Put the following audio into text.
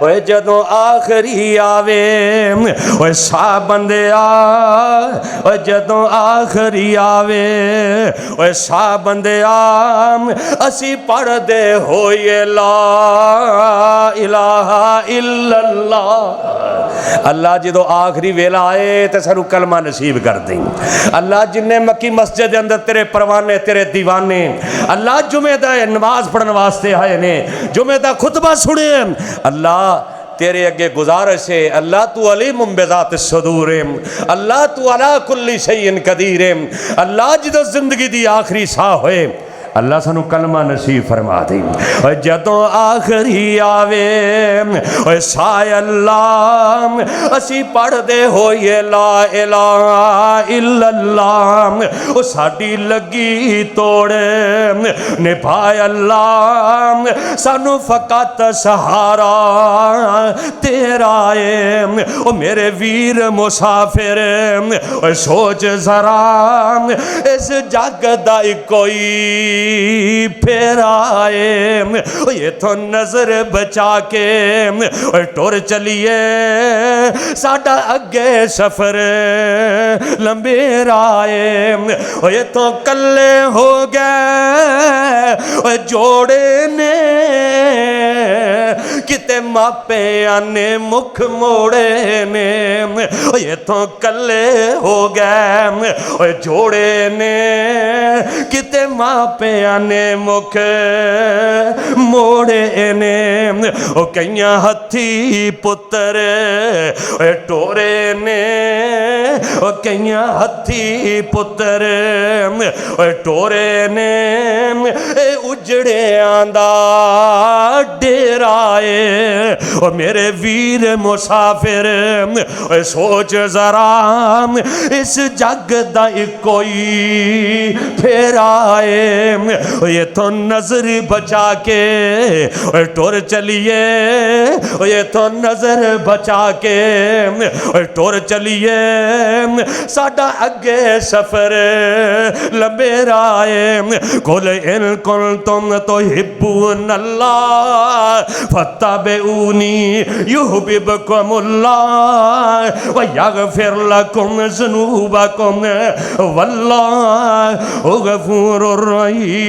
ओए जदों आखरी आवे ओए सा बंदिया ओए जदों आखरी आवे ओए सा बंदिया असी पढ़दे होइए ला इलाहा इल्लल्लाह। अल्लाह जो आखिरी वेला आए तो सानू कलमा नसीब कर दें। अल्लाह जिन्ने मक्की मस्जिद के अंदर तेरे परवाने तेरे दीवाने अल्लाह जुमे दा नमाज पढ़ने वास्ते आए ने, जुमे दा खुतबा सुने, अल्लाह तेरे अगे गुजारिश है अल्लाह तू अलीम बिज़ात सदूर, अल्लाह तू अला कुल्ली शैइन कदीर। अल्लाह जो जिंदगी दी आखिरी साह होए अल्लाह सानू कलमा नसीब फरमा दे। जदों आखिरी आवे ओए साय अल्लाह असी पढ़दे होइए ला इलाहा इल्लल्लाह। ओ साडी लगी तोड़ निभाए अल्लाह सानू फकत सहारा तेरा है। ओ मेरे वीर मुसाफिर ओए सोच जरा इस जग दा कोई फिर आए ये तो नजर बचा के टुर चलिए साडा अगे सफर लंबे आए। ये तो कल्ले हो गए जोड़े ने किते मापे आने मुख मोड़े ने। ये तो कल्ले हो गए जोड़े ने किते मापे आने मुख मोड़े ने। ओ कईया हथी पुत्र टोरे ने, ओ कईया हथी पुत्र टोरे ने। उजड़े आंदा डेरा है ओ मेरे वीर मुसाफिर सोच जरा इस जग दा कोई फेरा है। ये तो नजर बचा के टुर चलिए, ये तो नजर बचा के टुर चलिए साडा अगे सफर लंबे राए। कुल इन कुल तुम तो हिब्बून अल्लाह फत्तबिऊनी युहब्बिकुमुल्लाह व यगफिर लकुम ज़ुनूबकुम वल्लाहु गफूरुर रहीम।